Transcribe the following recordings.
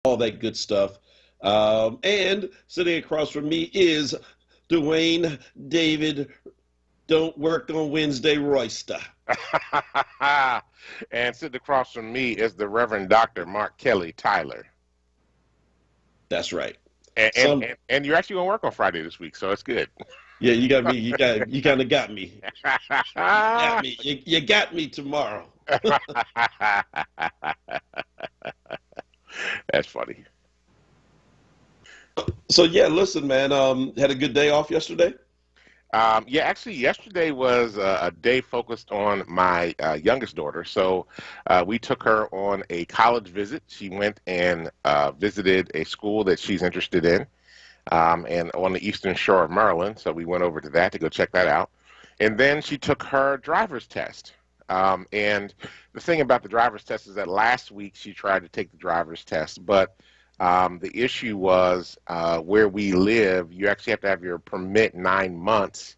all that good stuff. And sitting across from me is Dwayne David, don't work on Wednesday Royster. And sitting across from me is the Reverend Dr. Mark Kelly Tyler. That's right. And you're actually going to work on Friday this week, so it's good. Yeah, you got me. You kind of got me. You got me. You got me tomorrow. That's funny. So yeah, listen, man. Had a good day off yesterday. Yeah, actually, yesterday was a day focused on my youngest daughter. So we took her on a college visit. She went and visited a school that she's interested in, and on the eastern shore of Maryland. So we went over to that to go check that out. And then she took her driver's test. And the thing about the driver's test is that last week she tried to take the driver's test, but the issue was where we live, you actually have to have your permit 9 months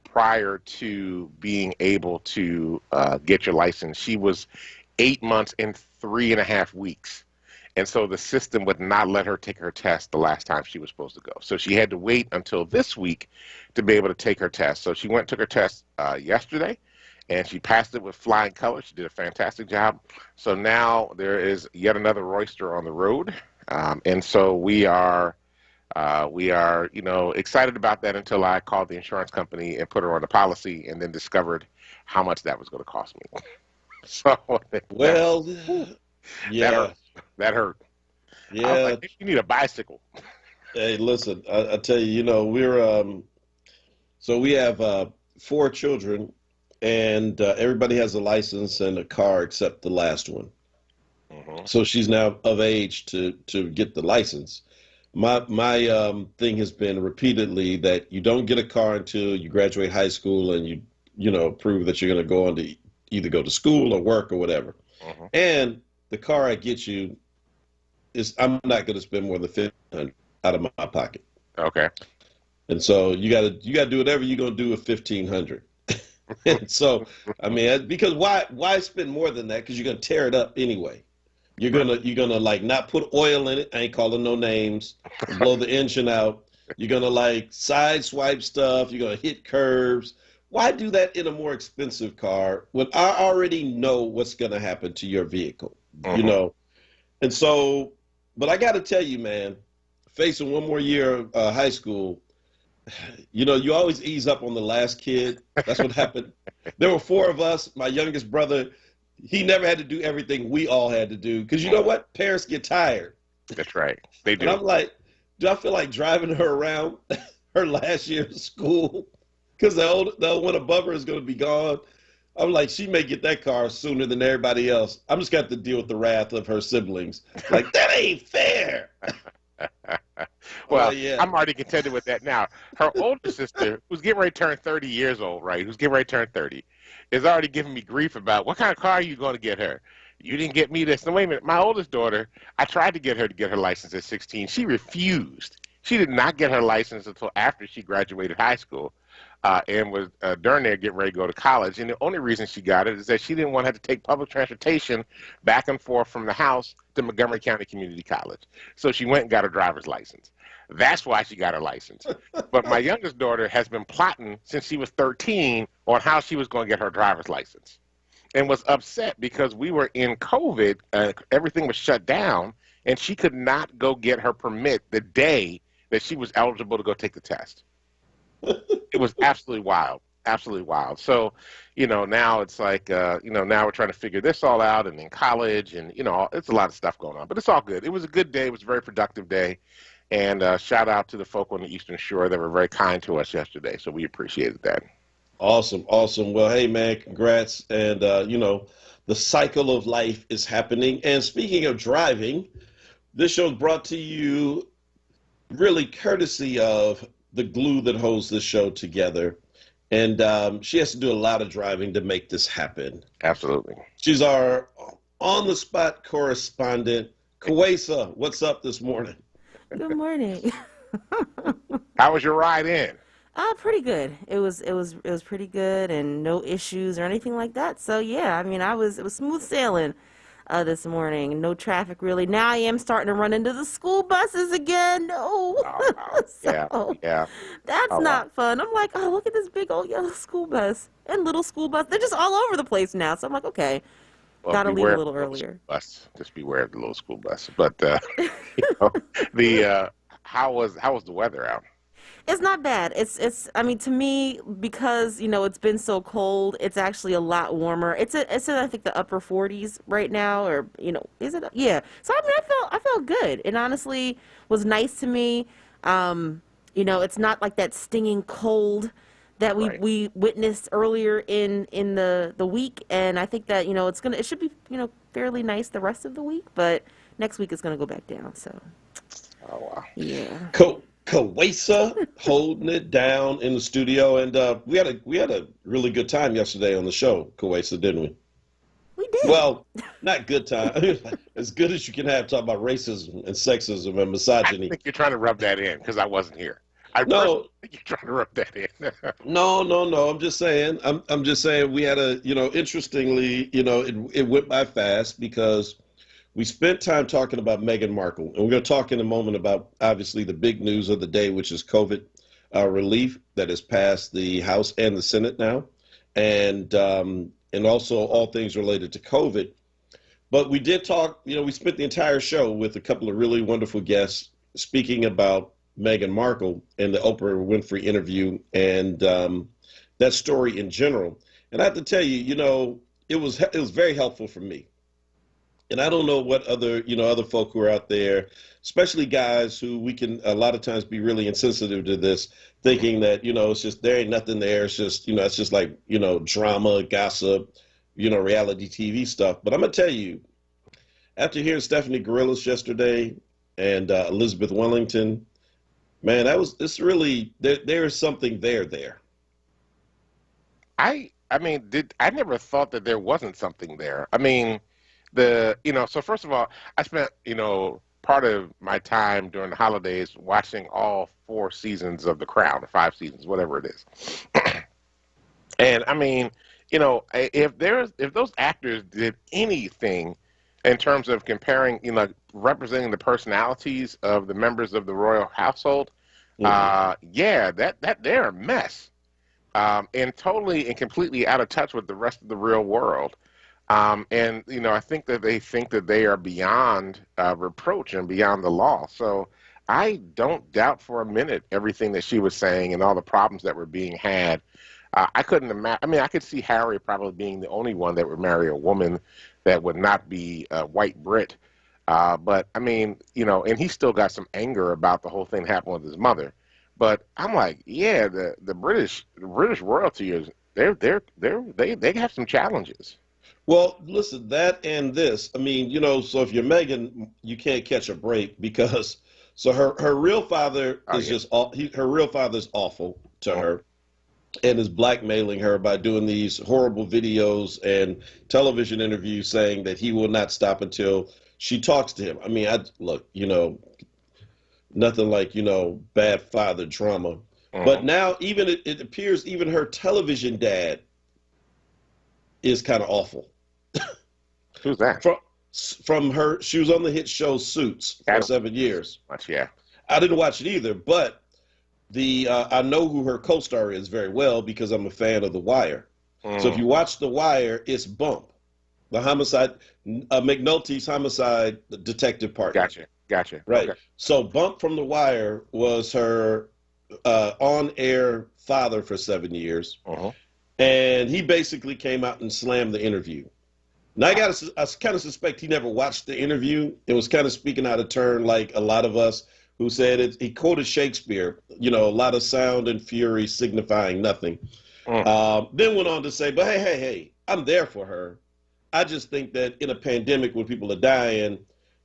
prior to being able to get your license. She was 8 months and 3.5 weeks. And so the system would not let her take her test the last time she was supposed to go. So she had to wait until this week to be able to take her test. So she went and took her test yesterday, and she passed it with flying colors. She did a fantastic job. So now there is yet another Royster on the road. And so we are, excited about that until I called the insurance company and put her on the policy, and then discovered how much that was going to cost me. So well, yeah, that hurt. Yeah. I was like, you need a bicycle. Hey, listen, I tell you, we're so we have 4 children, and everybody has a license and a car except the last one. So she's now of age to get the license. My thing has been repeatedly that you don't get a car until you graduate high school and you prove that you're going to go on to either go to school or work or whatever. And the car I get you I'm not going to spend more than $1,500 out of my pocket. Okay. And so you got to do whatever you're going to do with $1,500. And so, I mean, because why spend more than that? Because you're going to tear it up anyway. You're gonna like not put oil in it. I ain't calling no names. Blow the engine out. You're gonna like side swipe stuff. You're gonna hit curves. Why do that in a more expensive car when I already know what's gonna happen to your vehicle? And so, but I got to tell you, man, facing one more year of high school, you always ease up on the last kid. That's what happened. There were 4 of us. My youngest brother, he never had to do everything we all had to do. Because you know what? Parents get tired. That's right. They do. And I'm like, do I feel like driving her around her last year of school? Because the one above her is going to be gone. I'm like, she may get that car sooner than everybody else. I'm just got to deal with the wrath of her siblings. Like, that ain't fair. Well, yeah. I'm already contended with that now. Her older sister, who's getting ready to turn 30 years old, right? Who's getting ready to turn 30, is already giving me grief about what kind of car are you going to get her? You didn't get me this. No, wait a minute. My oldest daughter, I tried to get her to get her license at 16. She refused. She did not get her license until after she graduated high school. And was during there getting ready to go to college. And the only reason she got it is that she didn't want to have to take public transportation back and forth from the house to Montgomery County Community College. So she went and got her driver's license. That's why she got her license. But my youngest daughter has been plotting since she was 13 on how she was going to get her driver's license, and was upset because we were in COVID, everything was shut down, and she could not go get her permit the day that she was eligible to go take the test. It was absolutely wild, absolutely wild. So, now it's like, now we're trying to figure this all out, and in college, and, it's a lot of stuff going on. But it's all good. It was a good day. It was a very productive day. And shout out to the folk on the Eastern Shore that were very kind to us yesterday. So we appreciated that. Awesome. Well, hey, man, congrats. And, the cycle of life is happening. And speaking of driving, this show is brought to you really courtesy of the glue that holds this show together. And she has to do a lot of driving to make this happen. Absolutely. She's our on-the-spot correspondent. Kawesa, what's up this morning? Good morning. How was your ride in? Pretty good. It was pretty good, and no issues or anything like that. So yeah, I mean, it was smooth sailing. this morning. No traffic really. Now I am starting to run into the school buses again. No. Oh, wow. So Yeah. that's Oh, wow. not fun. I'm like, oh, look at this big old yellow school bus and little school bus. They're just all over the place now. So I'm like, okay, Well, gotta leave beware a of little the little earlier. school bus. Just beware of the little school bus. But the how was the weather out? It's not bad. I mean, to me, because, it's been so cold, it's actually a lot warmer. It's in, I think, the upper 40s right now, or, is it? Yeah. So I mean, I felt good. It honestly was nice to me. It's not like that stinging cold that we Right. we witnessed earlier in the week, and I think that, it should be, fairly nice the rest of the week, but next week it's gonna go back down. So, Oh, wow. yeah. Kawesa holding it down in the studio, and we had a really good time yesterday on the show, Kawesa, didn't we? We did. Well, not good time. As good as you can have talking about racism and sexism and I misogyny. think you're trying to rub that in because I wasn't here. I No, personally think you're trying to rub that in. no. I'm just saying. I'm just saying we had a, interestingly, it went by fast because we spent time talking about Meghan Markle, and we're going to talk in a moment about obviously the big news of the day, which is COVID relief that has passed the House and the Senate now, and also all things related to COVID. But we did talk. We spent the entire show with a couple of really wonderful guests speaking about Meghan Markle and the Oprah Winfrey interview and that story in general. And I have to tell you, it was very helpful for me. And I don't know what other folk who are out there, especially guys who we can a lot of times be really insensitive to this, thinking that, it's just, there ain't nothing there. It's just, it's just like, drama, gossip, reality TV stuff. But I'm going to tell you, after hearing Stephanie Gorillas yesterday and Elizabeth Wellington, man, it's really, there is something there. I mean, I never thought that there wasn't something there. I mean, so first of all, I spent, part of my time during the holidays watching all 4 seasons of The Crown, or 5 seasons, whatever it is. And I mean, if those actors did anything in terms of comparing, representing the personalities of the members of the royal household, yeah, that they're a mess, and totally and completely out of touch with the rest of the real world. And, I think that they think that they are beyond reproach and beyond the law. So I don't doubt for a minute everything that she was saying and all the problems that were being had. I couldn't imagine. I mean, I could see Harry probably being the only one that would marry a woman that would not be a white Brit. But I mean, and he still got some anger about the whole thing that happened with his mother. But I'm like, yeah, the British royalty is they have some challenges. Well, listen, that and this, I mean, so if you're Meghan, you can't catch a break because, so her real father is her real father's awful to her and is blackmailing her by doing these horrible videos and television interviews saying that he will not stop until she talks to him. I mean, look, nothing like, bad father drama. But now even it appears even her television dad is kind of awful. Who's that? From her, she was on the hit show Suits for 7 years. Much, yeah. I didn't watch it either, but I know who her co-star is very well because I'm a fan of The Wire. So if you watch The Wire, it's Bump, the homicide, McNulty's homicide detective partner. Gotcha. Right. Okay. So Bump from The Wire was her on-air father for 7 years. And he basically came out and slammed the interview. Now, I kind of suspect he never watched the interview. It was kind of speaking out of turn, like a lot of us who said he quoted Shakespeare, a lot of sound and fury signifying nothing. Then went on to say, but hey, I'm there for her. I just think that in a pandemic when people are dying,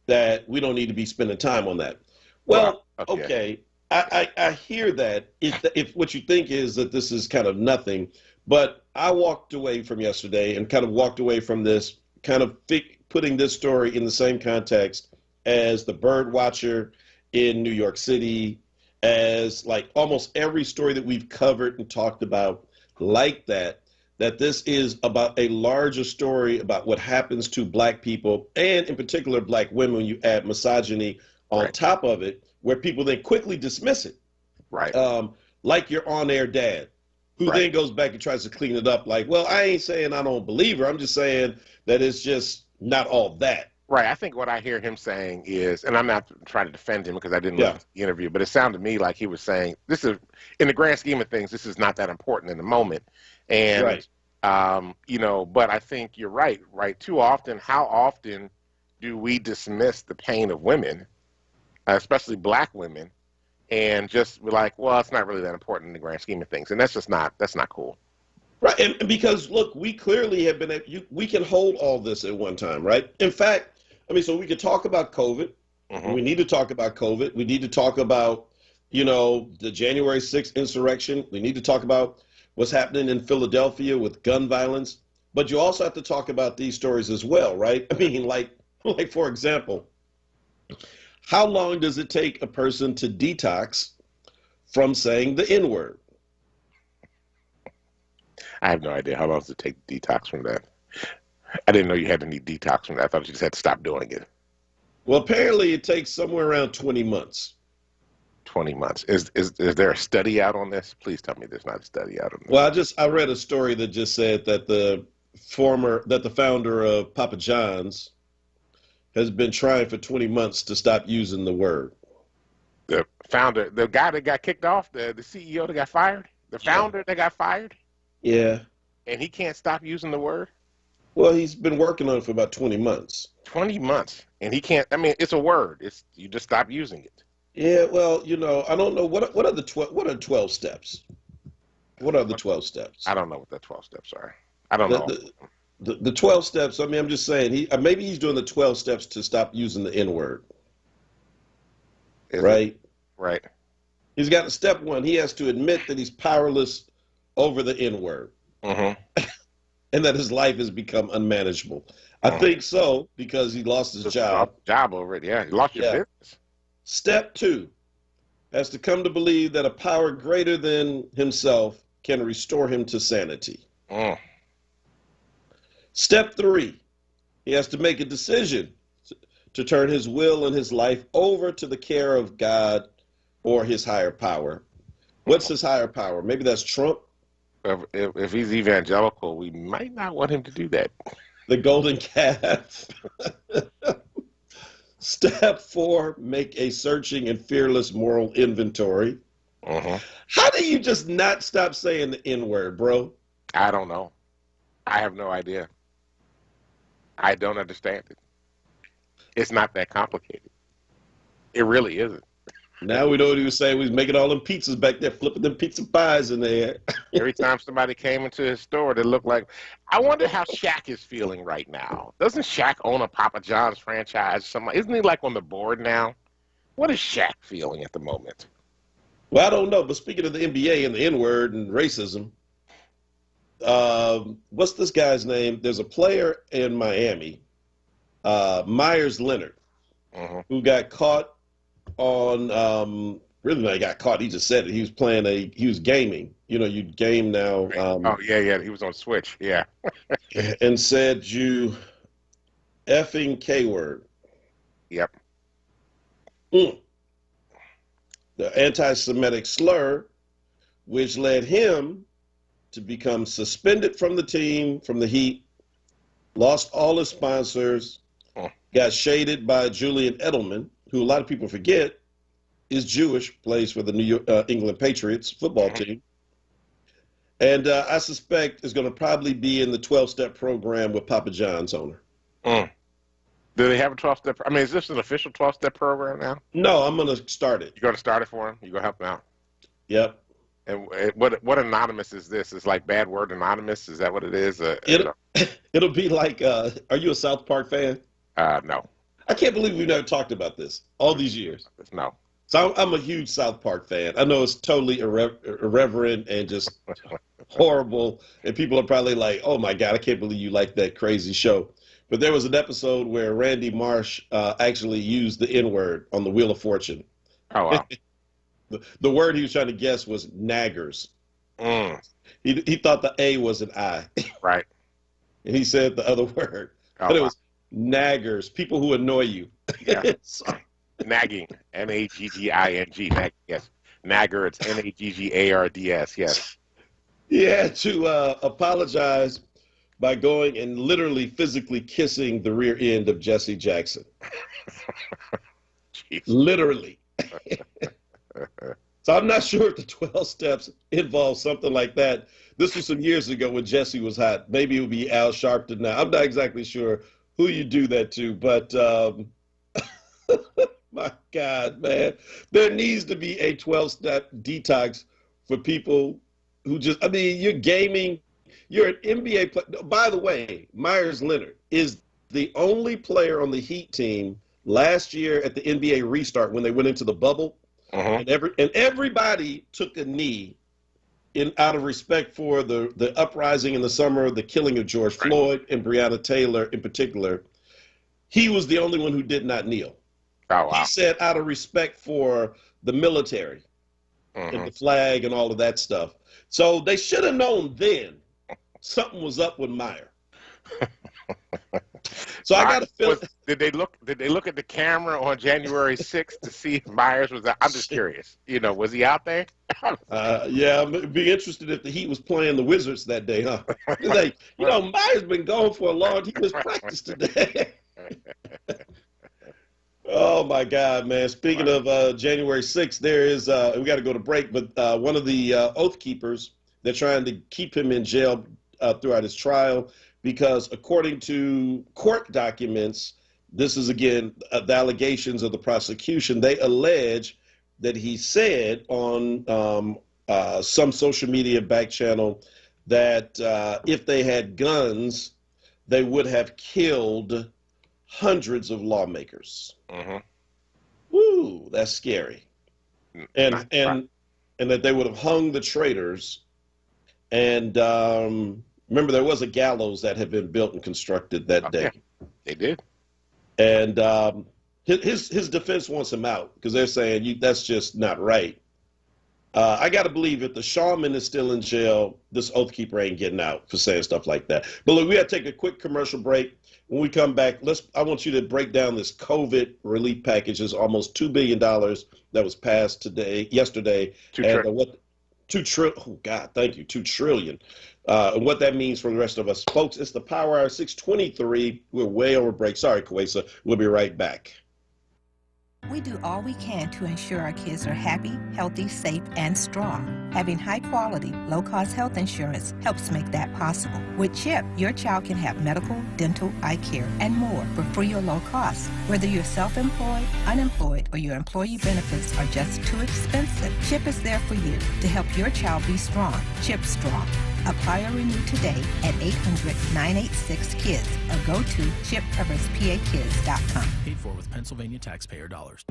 that we don't need to be spending time on that. Well, okay. I hear that if what you think is that this is kind of nothing, but I walked away from yesterday and kind of walked away from this, kind of putting this story in the same context as the bird watcher in New York City, as like almost every story that we've covered and talked about like that that this is about a larger story about what happens to black people, and in particular black women, when you add misogyny on top of it, where people then quickly dismiss it. Right. Like your on-air dad, who then goes back and tries to clean it up like, well, I ain't saying I don't believe her. I'm just saying that it's just not all that. Right. I think what I hear him saying is, and I'm not trying to defend him because I didn't listen to the interview, but it sounded to me like he was saying, this is, in the grand scheme of things, this is not that important in the moment. And, you know, but I think you're right. Too often, how often do we dismiss the pain of women, especially black women, and just be like, well, it's not really that important in the grand scheme of things. And that's just not, that's not cool. Right. And because, look, we clearly have been, we can hold all this at one time, right? In fact, I mean, so we could talk about COVID. We need to talk about COVID. We need to talk about, you know, the January 6th insurrection. We need to talk about what's happening in Philadelphia with gun violence. But you also have to talk about these stories as well, right? I mean, like for example, how long does it take a person to detox from saying the N-word? I have no idea. How long does it take to detox from that? I didn't know you had to need detox from that. I thought you just had to stop doing it. Well, apparently it takes somewhere around 20 months. 20 months. Is there a study out on this? Please tell me there's not a study out on this. Well, I read a story that just said that the founder of Papa John's has been trying for 20 months to stop using the word. The founder, the guy that got kicked off, the CEO that got fired, the founder that got fired? Yeah. And he can't stop using the word? Well, he's been working on it for about 20 months. 20 months. And he can't, I mean, it's a word. It's, you just stop using it. Yeah, well, you know, I don't know. What are 12 steps? What are the 12 steps? I don't know what the 12 steps are. I don't know. The 12 steps, I mean, I'm just saying, maybe he's doing the 12 steps to stop using the N-word. Right? Right. He's got step one. He has to admit that he's powerless over the N-word. And that his life has become unmanageable. I think so, because he lost his job. Job already, yeah. He lost your business. Step two, has to come to believe that a power greater than himself can restore him to sanity. Step three, he has to make a decision to turn his will and his life over to the care of God or his higher power. What's his higher power? Maybe that's Trump. If he's evangelical, we might not want him to do that. The golden calf. Step four, make a searching and fearless moral inventory. How do you just not stop saying the N-word, bro? I don't know. I have no idea. I don't understand it. It's not that complicated. It really isn't. Now we know what he was saying. We was making all them pizzas back there, flipping them pizza pies in there. Every time somebody came into his store, they looked like, I wonder how Shaq is feeling right now. Doesn't Shaq own a Papa John's franchise? Isn't he like on the board now? What is Shaq feeling at the moment? Well, I don't know. But speaking of the NBA and the N-word and racism, what's this guy's name? There's a player in Miami, Myers Leonard, who got caught on really not got caught, he just said it. He was gaming. You know, you game now. He was on Switch, and said you effing K-word. Yep. The anti-Semitic slur, which led him to become suspended from the team, from the Heat, lost all his sponsors, got shaded by Julian Edelman, who a lot of people forget is Jewish, plays for the England Patriots football team. And I suspect is going to probably be in the 12-step program with Papa John's owner. Do they have a 12-step? I mean, is this an official 12-step program now? No, I'm going to start it. You're going to start it for him? You're going to help him out? Yep. And what anonymous is this? It's like Bad Word Anonymous? Is that what it is? It'll be like, are you a South Park fan? No. I can't believe we've never talked about this all these years. No. So I'm a huge South Park fan. I know it's totally irreverent and just horrible. And people are probably like, oh, my God, I can't believe you like that crazy show. But there was an episode where Randy Marsh actually used the N-word on the Wheel of Fortune. Oh, wow. The word he was trying to guess was naggers. Mm. He thought the A was an I. Right. And he said the other word. Oh, But it was naggers, people who annoy you. Yeah. So, Nagging. Nagging. Yes. Nagger. It's Naggards. Yes. he had to apologize by going and literally physically kissing the rear end of Jesse Jackson. Literally. So I'm not sure if the 12 steps involve something like that. This was some years ago when Jesse was hot. Maybe it would be Al Sharpton now. I'm not exactly sure who you do that to, but my God, man. There needs to be a 12-step detox for people who just, I mean, you're gaming. You're an NBA player. By the way, Myers Leonard is the only player on the Heat team last year at the NBA restart when they went into the bubble. And everybody took a knee out of respect for the uprising in the summer of the killing of George Floyd and Breonna Taylor in particular. He was the only one who did not kneel. Oh, wow. He said out of respect for the military and the flag and all of that stuff. So they should have known then something was up with Meyer. So I got to feel. Did they look at the camera on January 6th to see if Myers was out? I'm just curious. Was he out there? Yeah, I'd be interested if the Heat was playing the Wizards that day, huh? Like, Myers been gone for a long time. He was practiced today. Oh my God, man! Speaking of January 6th, there is. We got to go to break, but one of the Oath Keepers, they're trying to keep him in jail throughout his trial. Because according to court documents, this is, again, the allegations of the prosecution, they allege that he said on some social media back channel that if they had guns, they would have killed hundreds of lawmakers. Woo, that's scary. And that they would have hung the traitors. And remember, there was a gallows that had been built and constructed that day. Yeah, they did. And his defense wants him out because they're saying that's just not right. I got to believe if the shaman is still in jail, this Oath Keeper ain't getting out for saying stuff like that. But look, we got to take a quick commercial break. When we come back, I want you to break down this COVID relief package. There's almost $2 billion that was passed yesterday. $2 trillion. Oh God, thank you. $2 trillion. And what that means for the rest of us. Folks, it's the Power Hour 623. We're way over break. Sorry, Kwesa. We'll be right back. We do all we can to ensure our kids are happy, healthy, safe, and strong. Having high-quality, low-cost health insurance helps make that possible. With CHIP, your child can have medical, dental, eye care, and more for free or low cost. Whether you're self-employed, unemployed, or your employee benefits are just too expensive, CHIP is there for you to help your child be strong. CHIP Strong. Apply or renew today at 800-986-KIDS or go to chipcoverspakids.com. Paid for with Pennsylvania taxpayer dollars.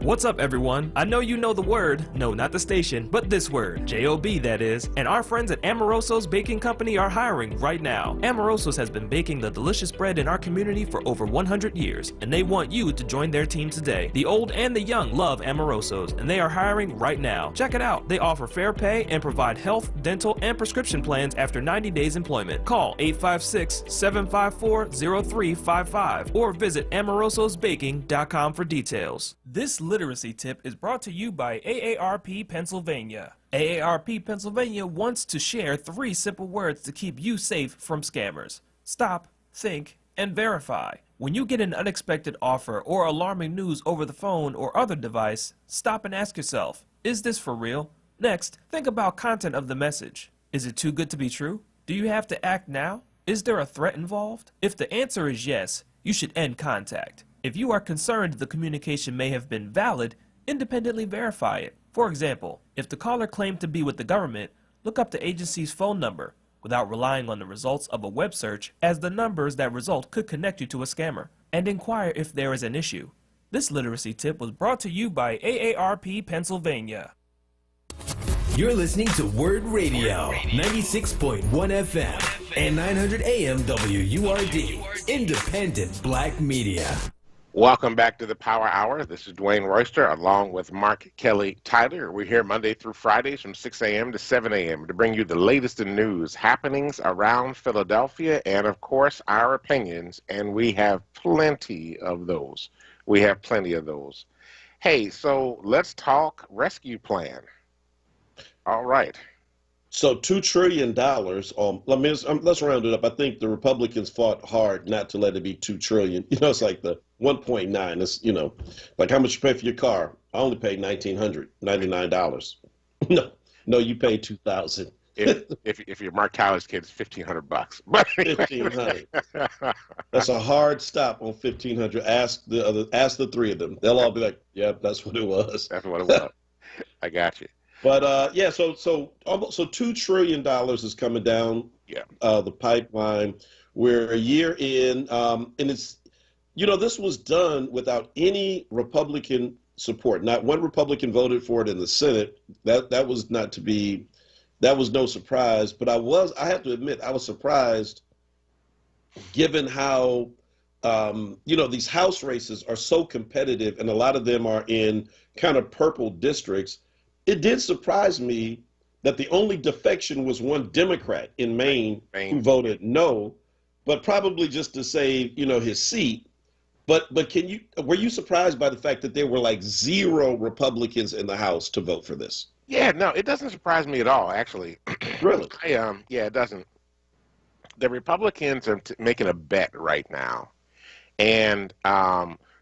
What's up, everyone? I know you know the word. No, not the station, but this word. J-O-B, that is. And our friends at Amoroso's Baking Company are hiring right now. Amoroso's has been baking the delicious bread in our community for over 100 years, and they want you to join their team today. The old and the young love Amoroso's, and they are hiring right now. Check it out. They offer fair pay and provide health, dental, and prescription plans after 90 days employment. Call 856-754-0355 or visit amorososbaking.com for details. This literacy tip is brought to you by AARP Pennsylvania. AARP Pennsylvania wants to share 3 simple words to keep you safe from scammers. Stop, think, and verify. When you get an unexpected offer or alarming news over the phone or other device, stop and ask yourself, is this for real? Next, think about content of the message. Is it too good to be true? Do you have to act now? Is there a threat involved? If the answer is yes, you should end contact. If you are concerned the communication may have been valid, independently verify it. For example, if the caller claimed to be with the government, look up the agency's phone number without relying on the results of a web search, as the numbers that result could connect you to a scammer, and inquire if there is an issue. This literacy tip was brought to you by AARP Pennsylvania. You're listening to WURD Radio, 96.1 FM and 900 AM WURD, independent black media. Welcome back to the Power Hour. This is Dwayne Royster along with Mark Kelly Tyler. We're here Monday through Fridays from 6 a.m. to 7 a.m. to bring you the latest in news, happenings around Philadelphia, and, of course, our opinions. And we have plenty of those. Hey, so let's talk rescue plan. All right. So $2 trillion. Let's round it up. I think the Republicans fought hard not to let it be $2 trillion. It's like the 1.9. It's like how much you pay for your car. I only paid $1,999. No, you paid $2,000. If you're Mark Tyler's kid, it's $1,500. $1,500. That's a hard stop on $1,500. Ask the three of them. They'll all be like, "Yeah, that's what it was." That's what it was. I got you. But so $2 trillion is coming down the pipeline. We're a year in, and it's this was done without any Republican support. Not one Republican voted for it in the Senate. That was no surprise. But I have to admit, I was surprised, given how these House races are so competitive, and a lot of them are in kind of purple districts. It did surprise me that the only defection was one Democrat in Maine who voted no, but probably just to save, his seat. But were you surprised by the fact that there were like 0 Republicans in the House to vote for this? Yeah, no, it doesn't surprise me at all, actually. Really? Yeah, it doesn't. The Republicans are making a bet right now, and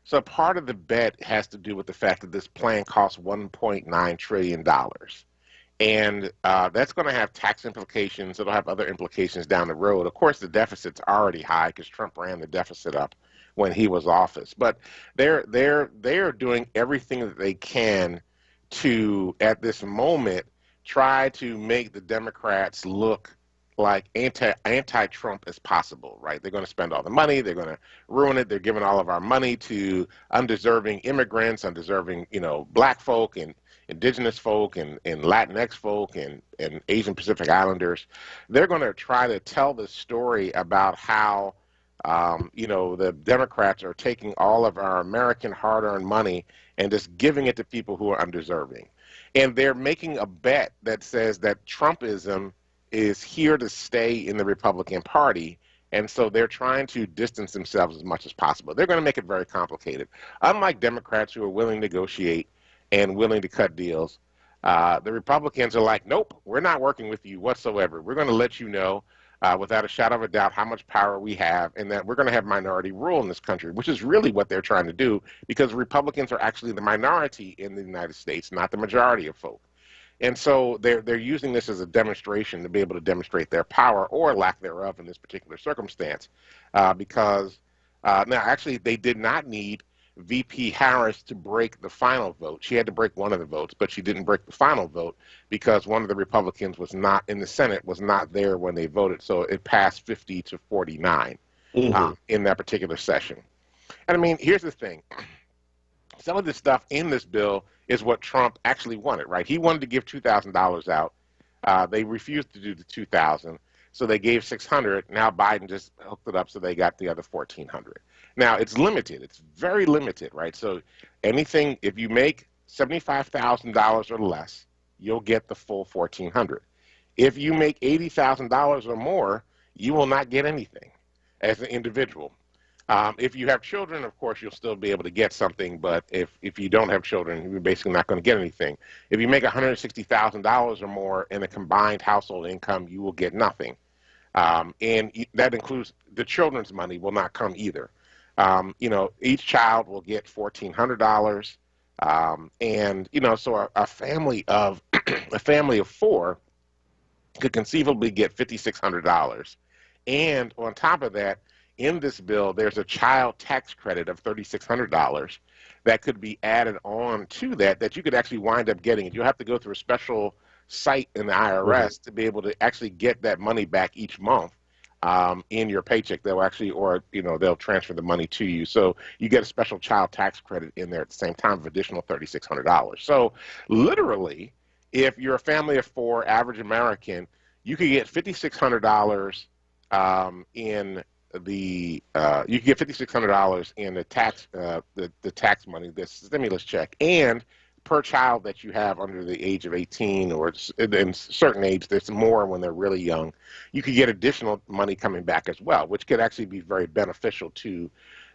so part of the bet has to do with the fact that this plan costs $1.9 trillion. And that's going to have tax implications. It'll have other implications down the road. Of course, the deficit's already high because Trump ran the deficit up when he was office. But they're doing everything that they can to, at this moment, try to make the Democrats look like anti-Trump as possible, right? They're going to spend all the money. They're going to ruin it. They're giving all of our money to undeserving immigrants, undeserving, black folk and indigenous folk and Latinx folk and Asian Pacific Islanders. They're going to try to tell the story about how, the Democrats are taking all of our American hard-earned money and just giving it to people who are undeserving. And they're making a bet that says that Trumpism is here to stay in the Republican Party, and so they're trying to distance themselves as much as possible. They're going to make it very complicated. Unlike Democrats who are willing to negotiate and willing to cut deals, the Republicans are like, nope, we're not working with you whatsoever. We're going to let you know without a shadow of a doubt how much power we have and that we're going to have minority rule in this country, which is really what they're trying to do because Republicans are actually the minority in the United States, not the majority of folk. And so they're using this as a demonstration to be able to demonstrate their power or lack thereof in this particular circumstance because now actually they did not need VP Harris to break the final vote. She had to break one of the votes, but she didn't break the final vote because one of the Republicans was not in the Senate, was not there when they voted. So it passed 50 to 49 in that particular session. And I mean, here's the thing. Some of the stuff in this bill is what Trump actually wanted, right? He wanted to give $2,000 out. They refused to do the $2,000, so they gave $600. Now Biden just hooked it up, so they got the other $1,400. Now it's limited; it's very limited, right? So anything, if you make $75,000 or less, you'll get the full $1,400. If you make $80,000 or more, you will not get anything as an individual. If you have children, of course, you'll still be able to get something, but if you don't have children, you're basically not going to get anything. If you make $160,000 or more in a combined household income, you will get nothing. And that includes the children's money will not come either. Each child will get $1,400. And, so a family of a family of 4 could conceivably get $5,600. And on top of that, in this bill, there's a child tax credit of $3,600 that could be added on to that you could actually wind up getting. You'll have to go through a special site in the IRS to be able to actually get that money back each month in your paycheck. They'll actually, they'll transfer the money to you. So you get a special child tax credit in there at the same time of additional $3,600. So literally, if you're a family of 4, average American, you could get $5,600 in you can get $5,600 in the tax the tax money, the stimulus check, and per child that you have under the age of 18 or in certain age, there's more when they're really young, you could get additional money coming back as well, which could actually be very beneficial to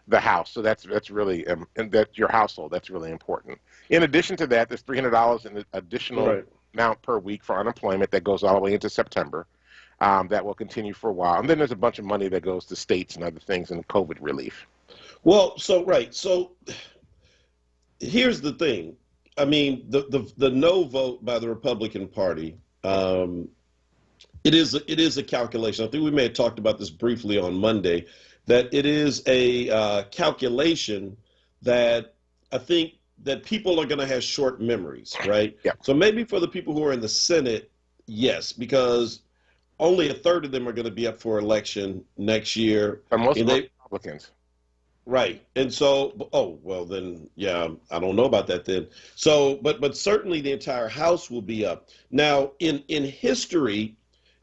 the house. So that's really and that your household, that's really important. In addition to that, there's $300 in additional amount per week for unemployment that goes all the way into September. That will continue for a while. And then there's a bunch of money that goes to states and other things in COVID relief. Well, so here's the thing. I mean, the no vote by the Republican Party, it is a calculation. I think we may have talked about this briefly on Monday, that it is a calculation that I think that people are going to have short memories, right? Yeah. So maybe for the people who are in the Senate, yes, because only a third of them are going to be up for election next year. And most of them are Republicans. Right. And so, oh, well, then, yeah, I don't know about that then. So, but certainly the entire House will be up. Now, in history,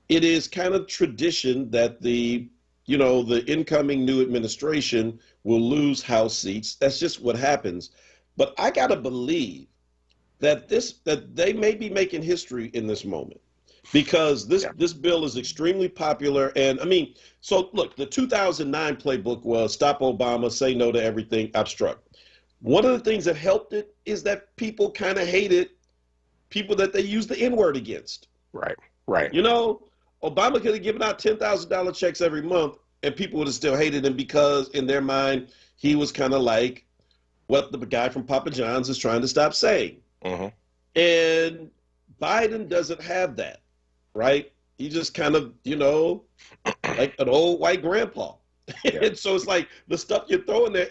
it is kind of tradition that the incoming new administration will lose House seats. That's just what happens. But I got to believe that they may be making history in this moment, because this bill is extremely popular. And I mean, so look, the 2009 playbook was stop Obama, say no to everything, obstruct. One of the things that helped it is that people kind of hated people that they used the N-word against. Right. Obama could have given out $10,000 checks every month and people would have still hated him, because in their mind, he was kind of like what the guy from Papa John's is trying to stop saying. Mm-hmm. And Biden doesn't have that. Right? He just kind of, like an old white grandpa. Yeah. And so it's like the stuff you're throwing there,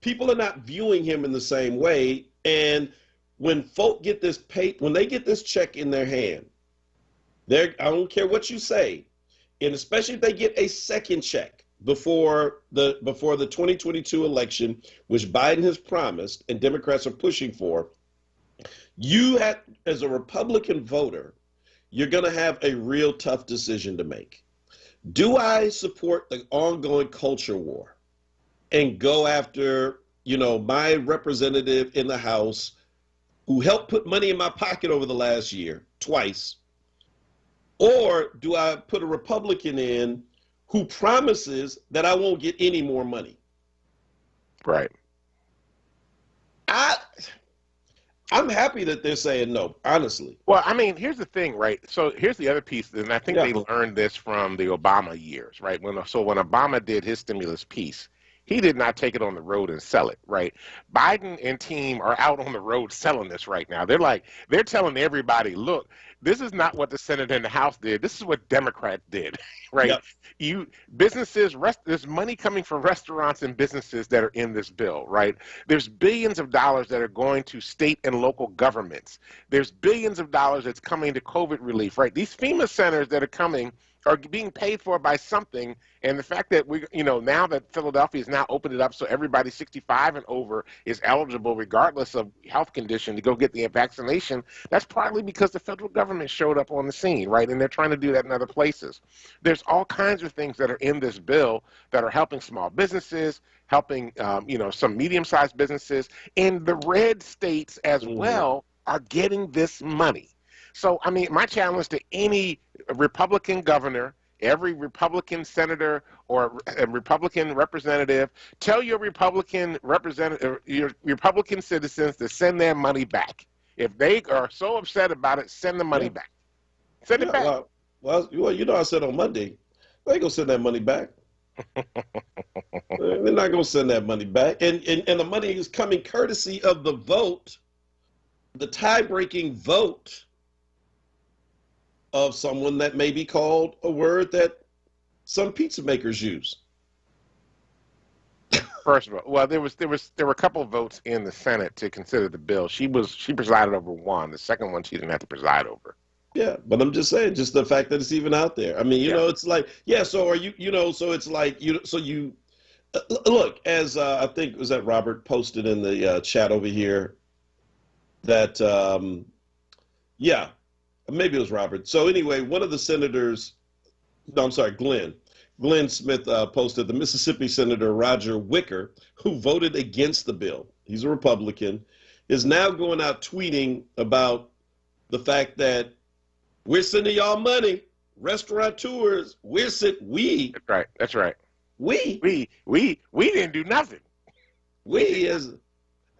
people are not viewing him in the same way. And when folk get when they get this check in their hand, I don't care what you say, and especially if they get a second check before the 2022 election, which Biden has promised and Democrats are pushing for, as a Republican voter, you're going to have a real tough decision to make. Do I support the ongoing culture war and go after, my representative in the House who helped put money in my pocket over the last year, twice? Or do I put a Republican in who promises that I won't get any more money? Right. I'm happy that they're saying no, honestly. Well, I mean, here's the thing, right? So here's the other piece, and I think they learned this from the Obama years, right? When Obama did his stimulus piece, he did not take it on the road and sell it, right? Biden and team are out on the road selling this right now. They're telling everybody, look, this is not what the Senate and the House did. This is what Democrats did, right? Yep. There's money coming from restaurants and businesses that are in this bill, right? There's billions of dollars that are going to state and local governments. There's billions of dollars that's coming to COVID relief, right? These FEMA centers that are coming are being paid for by something, and the fact that now that Philadelphia has now opened it up so everybody 65 and over is eligible regardless of health condition to go get the vaccination, that's partly because the federal government showed up on the scene, right? And they're trying to do that in other places. There's all kinds of things that are in this bill that are helping small businesses, helping some medium-sized businesses, and the red states as well are getting this money. So, I mean, my challenge to any Republican governor, every Republican senator or a Republican representative, tell your Republican representative, your Republican citizens to send their money back. If they are so upset about it, send the money back. Send it back. Well, I said on Monday, they ain't gonna send that money back. They're not gonna send that money back, and the money is coming courtesy of the vote, the tie-breaking vote of someone that may be called a word that some pizza makers use. First of all, well, there were a couple of votes in the Senate to consider the bill. She presided over one. The second one she didn't have to preside over. Yeah, but I'm just saying, just the fact that it's even out there. I mean, it's like, so are you, so it's like, look, as I think, was that Robert posted in the chat over here that, maybe it was Robert. So anyway, one of the senators, Glenn, Glenn Smith posted the Mississippi Senator Roger Wicker, who voted against the bill. He's a Republican, is now going out tweeting about the fact that we're sending y'all money, restaurateurs. We. That's right. We didn't do nothing. We as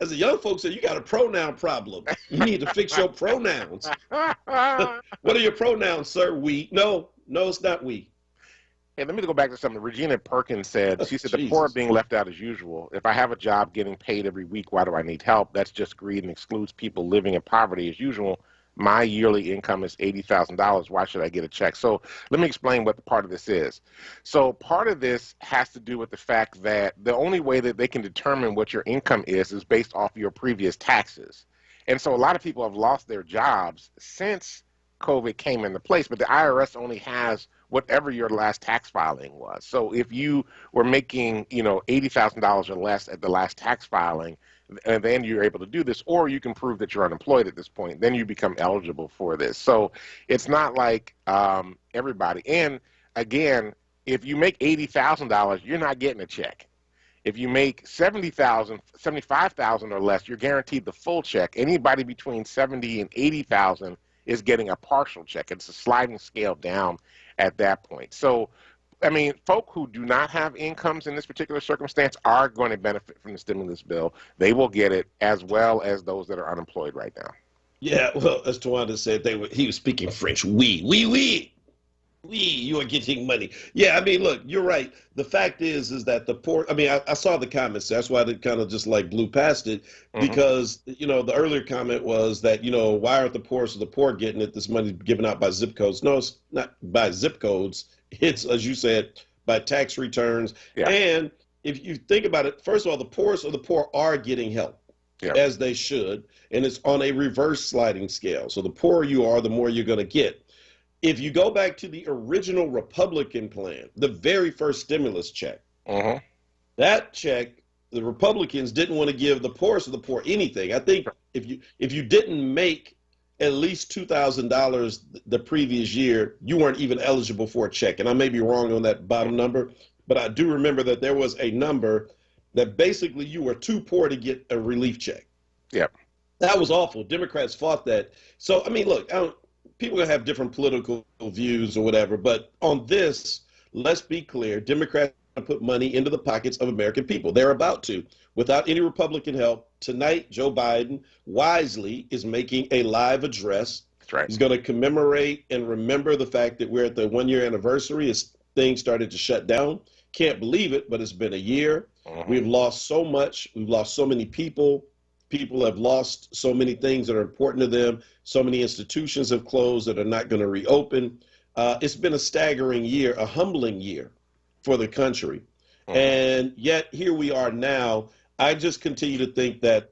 the young folks say, you got a pronoun problem. You need to fix your pronouns. What are your pronouns, sir? We. No, it's not we. Hey, let me go back to something Regina Perkins said. She said, the poor are being left out as usual. If I have a job getting paid every week, why do I need help? That's just greed and excludes people living in poverty as usual. My yearly income is $80,000. Why should I get a check? So let me explain what part of this is. So part of this has to do with the fact that the only way that they can determine what your income is based off your previous taxes. And so a lot of people have lost their jobs since COVID came into place, but the IRS only has whatever your last tax filing was. So if you were making, $80,000 or less at the last tax filing, and then you're able to do this, or you can prove that you're unemployed at this point, then you become eligible for this. So it's not like everybody. And again, if you make $80,000, you're not getting a check. If you make $70,000, $75,000 or less, you're guaranteed the full check. Anybody between $70,000 and $80,000 is getting a partial check. It's a sliding scale down at that point. So, I mean, folk who do not have incomes in this particular circumstance are going to benefit from the stimulus bill. They will get it, as well as those that are unemployed right now. Yeah, well, as Tawanda said, he was speaking French. You are getting money. Yeah, I mean, look, you're right. The fact is that the poor, I mean, I saw the comments. That's why they kind of just like blew past it, because, the earlier comment was that, why aren't the poorest of the poor getting it? This money given out by zip codes. No, it's not by zip codes. It's, as you said, by tax returns. Yeah. And if you think about it, first of all, the poorest of the poor are getting help, as they should. And it's on a reverse sliding scale. So the poorer you are, the more you're going to get. If you go back to the original Republican plan, the very first stimulus check, that check, the Republicans didn't want to give the poorest of the poor anything. I think if you didn't make at least $2,000 the previous year, you weren't even eligible for a check. And I may be wrong on that bottom number, but I do remember that there was a number that basically you were too poor to get a relief check. Yep. That was awful. Democrats fought that. So, I mean, look, people are going to have different political views or whatever, but on this, let's be clear, Democrats put money into the pockets of American people. They're about to. Without any Republican help, tonight, Joe Biden wisely is making a live address. That's right. He's going to commemorate and remember the fact that we're at the 1-year anniversary as things started to shut down. Can't believe it, but it's been a year. We've lost so much. We've lost so many people. People have lost so many things that are important to them. So many institutions have closed that are not going to reopen. It's been a staggering year, a humbling year for the country. And yet here we are now. I just continue to think that,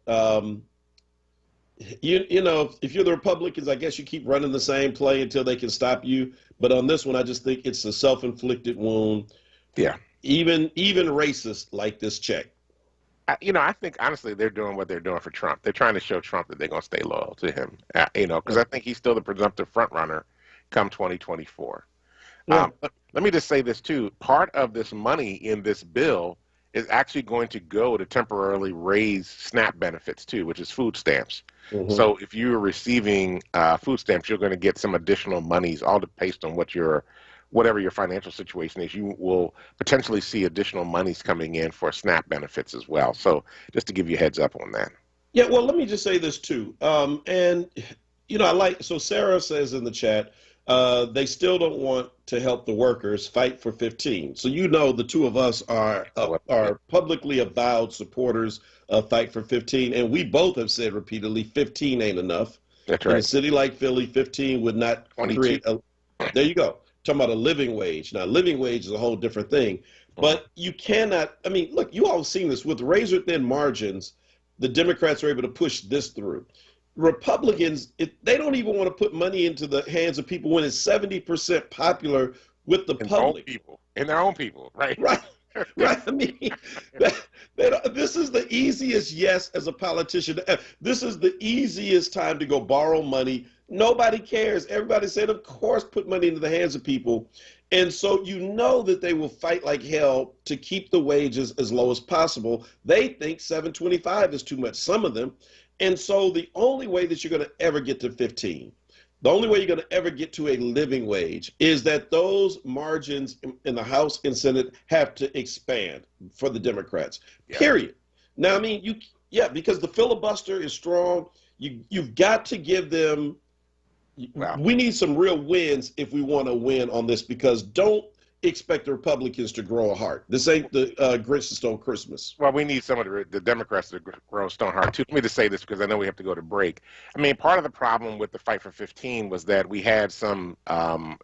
if you're the Republicans, I guess you keep running the same play until they can stop you. But on this one, I just think it's a self-inflicted wound. Yeah. Even racists like this check. I think, honestly, they're doing what they're doing for Trump. They're trying to show Trump that they're going to stay loyal to him, because I think he's still the presumptive front runner come 2024. Yeah. Let me just say this, too. Part of this money in this bill is actually going to go to temporarily raise SNAP benefits, too, which is food stamps. So if you're receiving food stamps, you're going to get some additional monies, all based on whatever your financial situation is. You will potentially see additional monies coming in for SNAP benefits as well. So just to give you a heads up on that. Yeah, well, let me just say this too. So Sarah says in the chat, they still don't want to help the workers fight for 15. So the two of us are publicly avowed supporters of Fight for 15, and we both have said repeatedly 15 ain't enough. That's right. In a city like Philly, 15 would not 22. create there you go. Talking about a living wage. Now, living wage is a whole different thing, but you cannot, look, you all have seen this with razor thin margins. The Democrats are able to push this through. Republicans, they don't even want to put money into the hands of people when it's 70% popular with the public. Their own people, right? Right. Right. This is the easiest yes as a politician. This is the easiest time to go borrow money. Nobody cares. Everybody said, of course, put money into the hands of people. And so you know that they will fight like hell to keep the wages as low as possible. They think $7.25 is too much, some of them. And so the only way that you're going to ever get to 15, the only way you're going to ever get to a living wage is that those margins in the House and Senate have to expand for the Democrats, period. Now, I mean, because the filibuster is strong. You've got to give them. Wow. We need some real wins if we want to win on this, because don't expect the Republicans to grow a heart. This ain't the Grinch that Stole Christmas. Well, we need some of the Democrats to grow a stone heart, too. Let me just say this, because I know we have to go to break. I mean, part of the problem with the fight for 15 was that we had some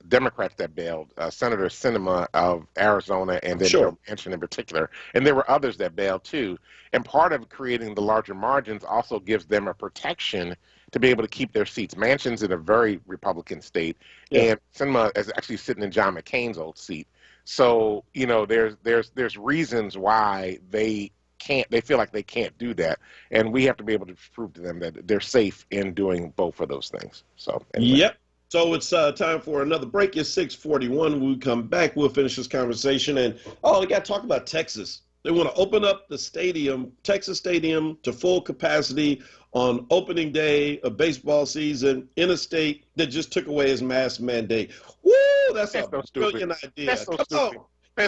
Democrats that bailed, Senator Sinema of Arizona, and then Joe Manchin in particular. And there were others that bailed, too. And part of creating the larger margins also gives them a protection to be able to keep their seats. Manchin's in a very Republican state, and Sinema is actually sitting in John McCain's old seat. So, you know, there's reasons why they feel like they can't do that, and we have to be able to prove to them that they're safe in doing both of those things. So, anyway. Yep. So it's time for another break. It's 6:41. When we come back, we'll finish this conversation. And, we got to talk about Texas. They want to open up the stadium, Texas Stadium, to full capacity on opening day of baseball season in a state that just took away his mask mandate. Woo! That's a brilliant idea.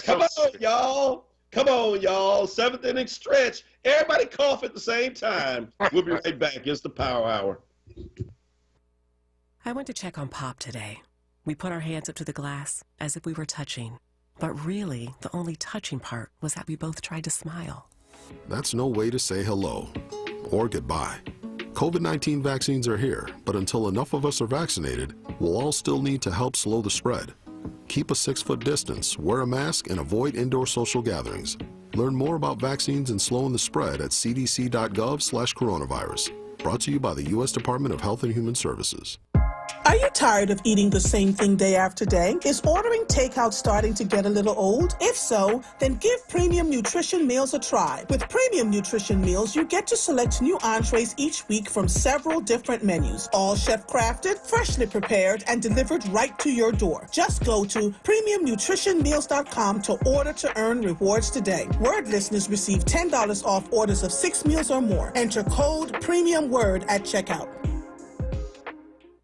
Come on, y'all. Come on, y'all. Seventh inning stretch. Everybody cough at the same time. We'll be right back. It's the Power Hour. I went to check on Pop today. We put our hands up to the glass as if we were touching. But really, the only touching part was that we both tried to smile. That's no way to say hello or goodbye. COVID-19 vaccines are here, but until enough of us are vaccinated, we'll all still need to help slow the spread. Keep a 6-foot distance, wear a mask, and avoid indoor social gatherings. Learn more about vaccines and slowing the spread at cdc.gov/coronavirus. Brought to you by the U.S. Department of Health and Human Services. Are you tired of eating the same thing day after day? Is ordering takeout starting to get a little old? If so, then give Premium Nutrition Meals a try. With Premium Nutrition Meals, you get to select new entrees each week from several different menus, all chef-crafted, freshly prepared, and delivered right to your door. Just go to PremiumNutritionMeals.com to order to earn rewards today. WURD listeners receive $10 off orders of 6 meals or more. Enter code PREMIUMWURD at checkout.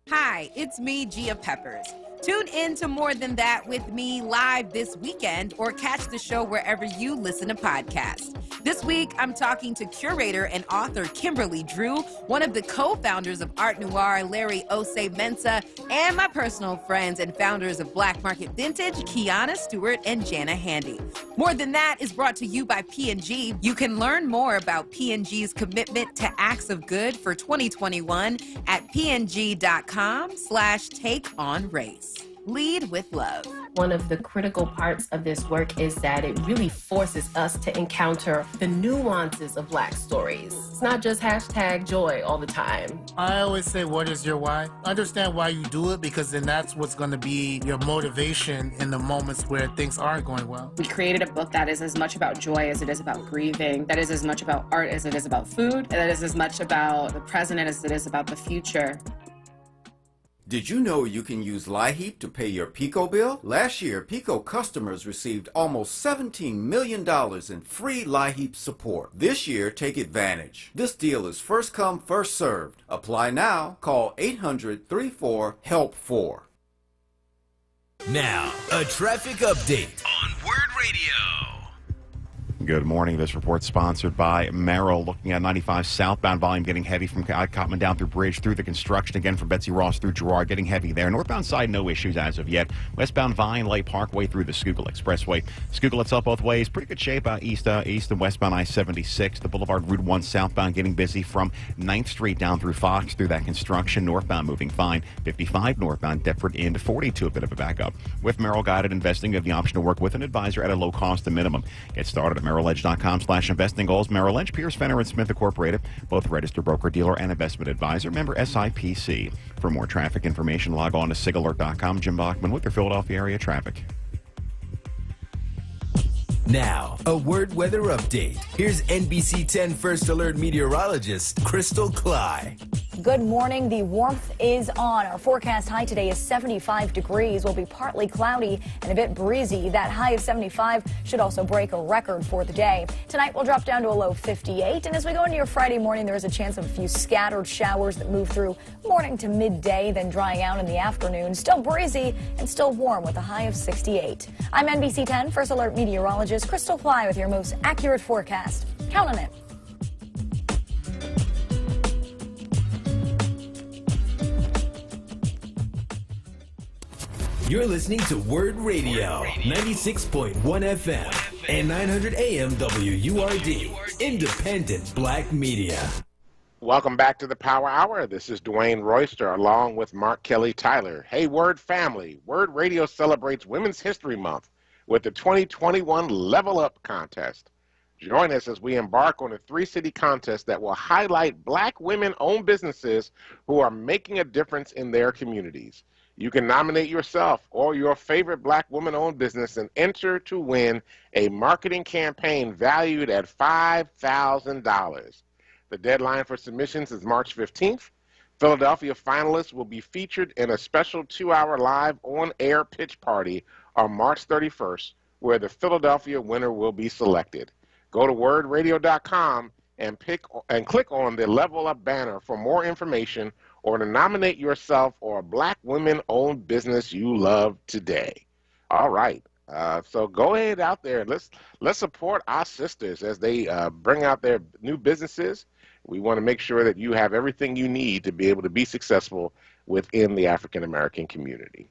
Hi, it's me, Gia Peppers. Tune in to More Than That with me live this weekend, or catch the show wherever you listen to podcasts. This week, I'm talking to curator and author Kimberly Drew, one of the co-founders of Art Noir, Larry Osei-Mensah, and my personal friends and founders of Black Market Vintage, Kiana Stewart and Jana Handy. More Than That is brought to you by P&G. You can learn more about P&G's commitment to acts of good for 2021 at png.com/takeonrace. Lead with love. One of the critical parts of this work is that it really forces us to encounter the nuances of Black stories. It's not just #joy all the time. I always say, what is your why? Understand why you do it, because then that's what's going to be your motivation in the moments where things aren't going well. We created a book that is as much about joy as it is about grieving, that is as much about art as it is about food, and that is as much about the present as it is about the future. Did you know you can use LIHEAP to pay your PICO bill? Last year, PICO customers received almost $17 million in free LIHEAP support. This year, take advantage. This deal is first come, first served. Apply now. Call 800-34-HELP-4. Now, a traffic update on WURD Radio. Good morning. This report sponsored by Merrill. Looking at 95 southbound volume getting heavy from Cottman down through Bridge through the construction. Again from Betsy Ross through Girard getting heavy there. Northbound side, no issues as of yet. Westbound Vine Lake Parkway through the Schuylkill Expressway. Schuylkill itself both ways. Pretty good shape east and westbound I-76. The Boulevard Route 1 southbound getting busy from 9th Street down through Fox through that construction. Northbound moving fine. 55 northbound Deptford into 42, a bit of a backup. With Merrill Guided Investing, you have the option to work with an advisor at a low cost to minimum. Get started at MerrillEdge.com/investing goals. Merrill Lynch, Pierce, Fenner, and Smith Incorporated, both registered broker-dealer and investment advisor. Member SIPC. For more traffic information, log on to SIGAlert.com. Jim Bachman with your Philadelphia area traffic. Now, a WURD weather update. Here's NBC 10 First Alert meteorologist Crystal Cly. Good morning. The warmth is on. Our forecast high today is 75 degrees. Will be partly cloudy and a bit breezy. That high of 75 should also break a record for the day. Tonight we'll drop down to a low 58. And as we go into your Friday morning, there is a chance of a few scattered showers that move through morning to midday, then drying out in the afternoon. Still breezy and still warm with a high of 68. I'm NBC 10 First Alert meteorologist Crystal Fly with your most accurate forecast. Count on it. You're listening to WURD Radio, 96.1 FM and 900 AM WURD, independent black media. Welcome back to the Power Hour. This is Dwayne Royster along with Mark Kelly Tyler. Hey, WURD family. WURD Radio celebrates Women's History Month with the 2021 Level Up Contest. Join us as we embark on a 3-city contest that will highlight black women-owned businesses who are making a difference in their communities. You can nominate yourself or your favorite black woman-owned business and enter to win a marketing campaign valued at $5,000. The deadline for submissions is March 15th. Philadelphia finalists will be featured in a special 2-hour live on-air pitch party on March 31st, where the Philadelphia winner will be selected. Go to wordradio.com and click on the Level Up banner for more information or to nominate yourself or a black women-owned business you love today. All right. So go ahead out there and let's support our sisters as they bring out their new businesses. We want to make sure that you have everything you need to be able to be successful within the African-American community.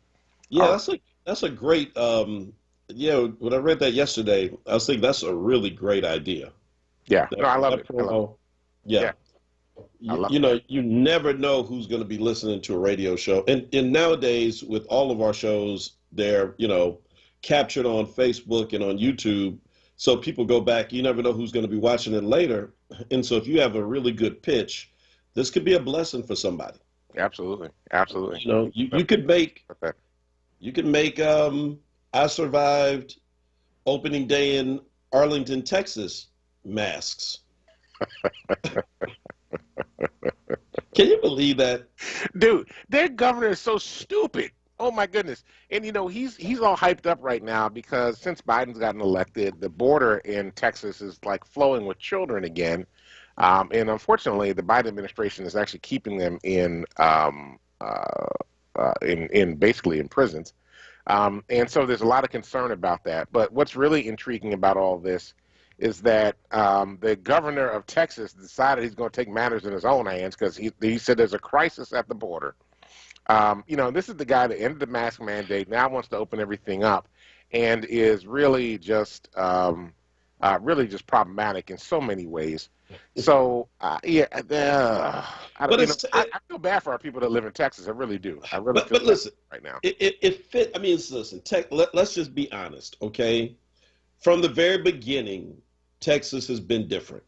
Yeah, that's a great, when I read that yesterday, I was thinking that's a really great idea. Yeah, I love it. Yeah. You never know who's going to be listening to a radio show. And nowadays, with all of our shows, they're, captured on Facebook and on YouTube. So people go back. You never know who's going to be watching it later. And so if you have a really good pitch, this could be a blessing for somebody. Absolutely. You could make I survived opening day in Arlington, Texas masks. Can you believe that? Dude, their governor is so stupid. Oh my goodness. And he's all hyped up right now because since Biden's gotten elected, the border in Texas is like flowing with children again. And unfortunately, the Biden administration is actually keeping them in basically in prisons. And so there's a lot of concern about that. But what's really intriguing about all this is that the governor of Texas decided he's going to take matters in his own hands because he said there's a crisis at the border. This is the guy that ended the mask mandate, now wants to open everything up, and is really just problematic in so many ways. So, I feel bad for our people that live in Texas. I really do. But listen, right now. Listen, let's just be honest, okay? From the very beginning, Texas has been different.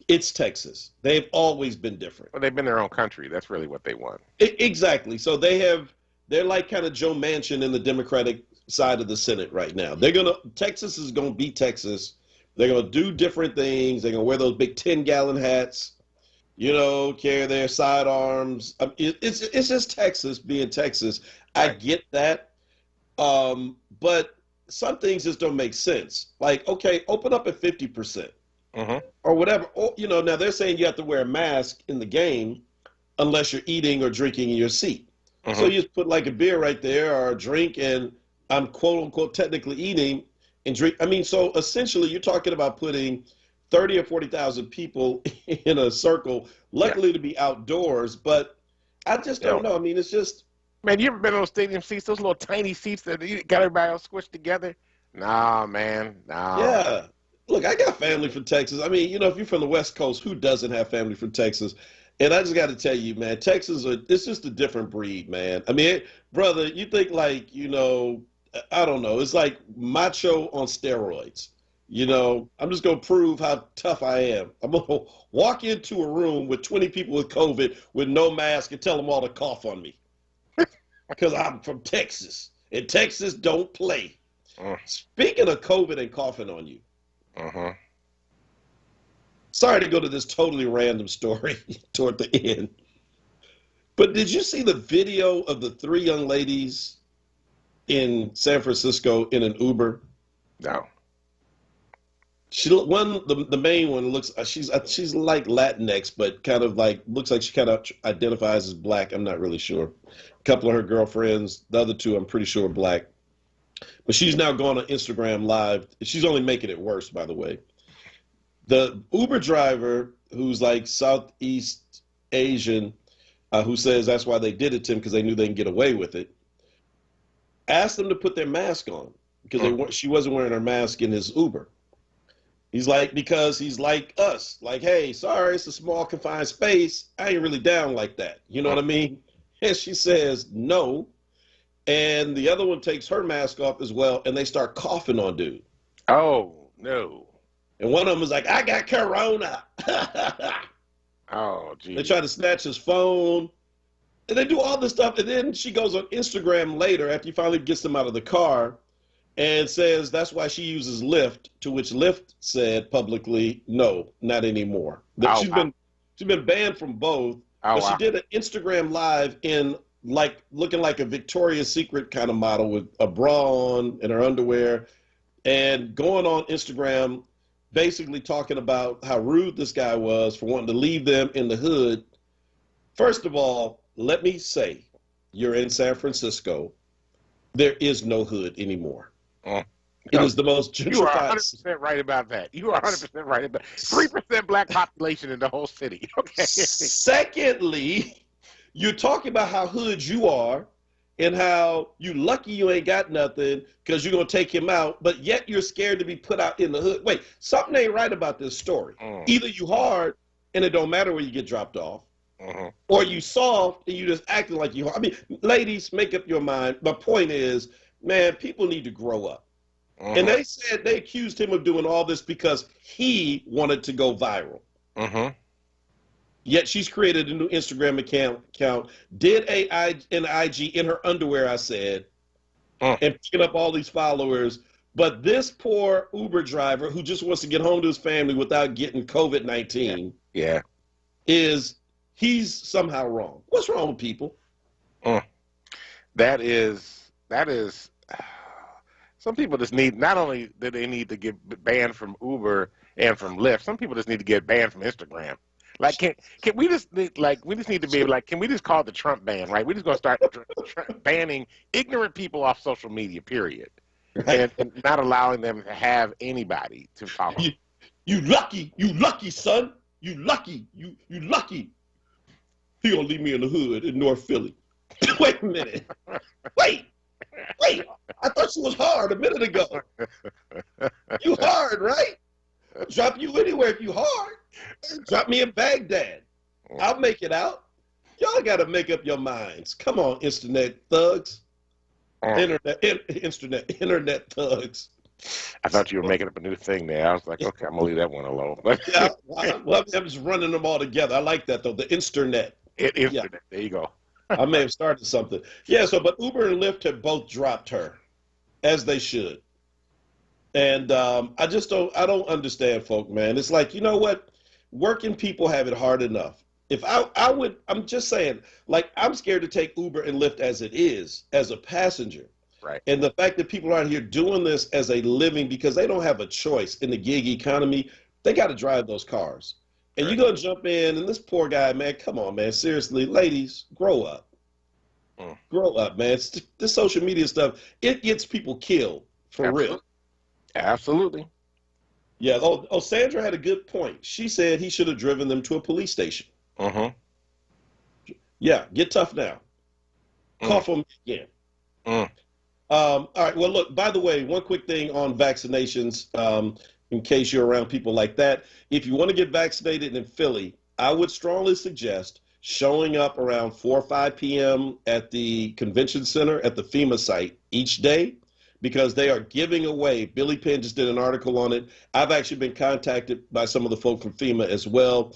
It's Texas. They've always been different. Well, they've been their own country. That's really what they want. Exactly. So they're like kind of Joe Manchin in the Democratic side of the Senate right now. Texas is going to be Texas. They're going to do different things. They're going to wear those big 10-gallon hats, carry their sidearms. It's just Texas being Texas. Right. I get that. But some things just don't make sense. Like, okay, open up at 50%. Or whatever. Or, now they're saying you have to wear a mask in the game unless you're eating or drinking in your seat. So you just put like a beer right there or a drink, and I'm quote unquote technically eating and drink. So essentially you're talking about putting 30 or 40,000 people in a circle, luckily to be outdoors, but I just don't know. It's just. Man, you ever been on those stadium seats, those little tiny seats that you got everybody all squished together? Nah, man. Nah. Yeah. Look, I got family from Texas. If you're from the West Coast, who doesn't have family from Texas? And I just got to tell you, man, Texas, it's just a different breed, man. Brother, you think like, I don't know. It's like macho on steroids. I'm just going to prove how tough I am. I'm going to walk into a room with 20 people with COVID with no mask and tell them all to cough on me. Because I'm from Texas. And Texas don't play. Speaking of COVID and coughing on you. Sorry to go to this totally random story toward the end. But did you see the video of the 3 young ladies in San Francisco in an Uber? No. The main one looks, she's like Latinx, but kind of like, looks like she kind of identifies as black. I'm not really sure. A couple of her girlfriends, the other 2, I'm pretty sure are black. But she's now gone on Instagram Live. She's only making it worse, by the way. The Uber driver, who's like Southeast Asian, who says that's why they did it to him, because they knew they can get away with it, asked them to put their mask on because she wasn't wearing her mask in his Uber. He's like, because he's like us, like, hey, sorry, it's a small confined space. I ain't really down like that. You know what I mean? And she says no. And the other one takes her mask off as well, and they start coughing on dude. Oh, no. And one of them is like, I got corona. Oh, geez. They try to snatch his phone. And they do all this stuff. And then she goes on Instagram later after he finally gets them out of the car and says that's why she uses Lyft, to which Lyft said publicly, no, not anymore. She's been banned from both. But she did an Instagram Live in like looking like a Victoria's Secret kind of model with a bra on and her underwear and going on Instagram basically talking about how rude this guy was for wanting to leave them in the hood. First of all, let me say, you're in San Francisco. There is no hood anymore. It is the most gentrified. You are 100% right about that. You are 100% right about 3% black population in the whole city. Okay. Secondly, you're talking about how hood you are and how you lucky you ain't got nothing because you're going to take him out, but yet you're scared to be put out in the hood. Wait, something ain't right about this story. Either you hard and it don't matter where you get dropped off, or you soft and you just acting like you hard. I mean, ladies, make up your mind. My point is, man, people need to grow up. And they said they accused him of doing all this because he wanted to go viral. Yet she's created a new Instagram account, did an IG in her underwear, I said, and picking up all these followers. But this poor Uber driver who just wants to get home to his family without getting COVID-19, he's somehow wrong. What's wrong with people? That is. Some people just need, not only do they need to get banned from Uber and from Lyft, some people just need to get banned from Instagram. Like, can we just need to be able, like, can we just call it the Trump ban, right? We just gonna start banning ignorant people off social media, period, and not allowing them to have anybody to follow. You lucky son, you lucky. He gonna leave me in the hood in North Philly. Wait a minute, wait. I thought you was hard a minute ago. You hard, right? Drop you anywhere if you hard. Drop me in Baghdad. I'll make it out. Y'all got to make up your minds. Come on, internet thugs. Internet thugs. I thought you were making up a new thing there. I was like, okay, I'm going to leave that one alone. Yeah, well, I'm just running them all together. I like that, though. The internet. Internet. There you go. I may have started something. Yeah, but Uber and Lyft have both dropped her, as they should. And I don't understand, folk, man. It's like, you know what? Working people have it hard enough. If I'm just saying, like, I'm scared to take Uber and Lyft as it is, as a passenger. Right. And the fact that people aren't here doing this as a living because they don't have a choice in the gig economy, they got to drive those cars. And you're going to jump in, and this poor guy, man, come on, man, seriously, ladies, grow up. Grow up, man. This social media stuff, it gets people killed, for real. Absolutely. Yeah, Sandra had a good point. She said he should have driven them to a police station. Yeah, get tough now. Cough on me again. All right, well, look, by the way, one quick thing on vaccinations, in case you're around people like that. If you want to get vaccinated in Philly, I would strongly suggest showing up around 4 or 5 p.m. at the convention center at the FEMA site each day, because they are giving away, Billy Penn just did an article on it. I've actually been contacted by some of the folk from FEMA as well.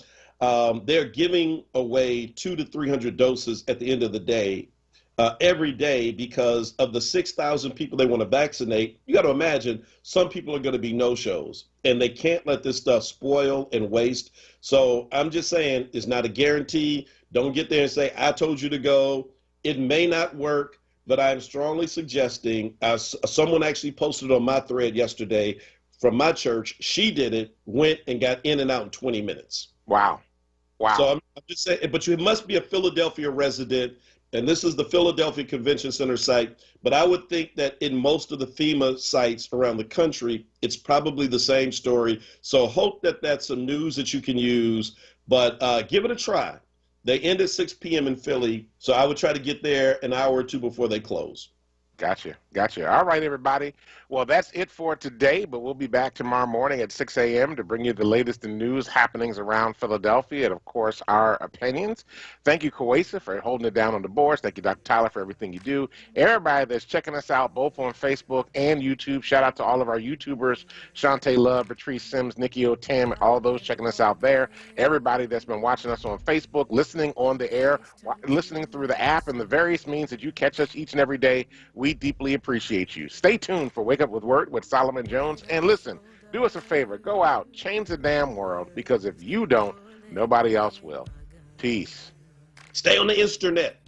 They're giving away 200 to 300 doses at the end of the day, every day, because of the 6,000 people they want to vaccinate. You got to imagine some people are going to be no-shows, and they can't let this stuff spoil and waste. So I'm just saying, it's not a guarantee. Don't get there and say, I told you to go. It may not work, but I'm strongly suggesting, someone actually posted on my thread yesterday from my church. She did it, went and got in and out in 20 minutes. Wow. So I'm just saying, but you must be a Philadelphia resident, and this is the Philadelphia Convention Center site. But I would think that in most of the FEMA sites around the country, it's probably the same story. So hope that that's some news that you can use, but give it a try. They end at 6 p.m. in Philly, so I would try to get there an hour or two before they close. Gotcha. All right, everybody. Well, that's it for today, but we'll be back tomorrow morning at 6 a.m. to bring you the latest in news happenings around Philadelphia and, of course, our opinions. Thank you, Kawesa, for holding it down on the boards. Thank you, Dr. Tyler, for everything you do. Everybody that's checking us out both on Facebook and YouTube, shout out to all of our YouTubers, Shantae Love, Patrice Sims, Nikki O, Tam, all those checking us out there. Everybody that's been watching us on Facebook, listening on the air, listening through the app, and the various means that you catch us each and every day. We deeply appreciate you. Stay tuned for Wake Up with WURD with Solomon Jones. And listen, do us a favor. Go out, change the damn world, because if you don't, nobody else will. Peace. Stay on the internet.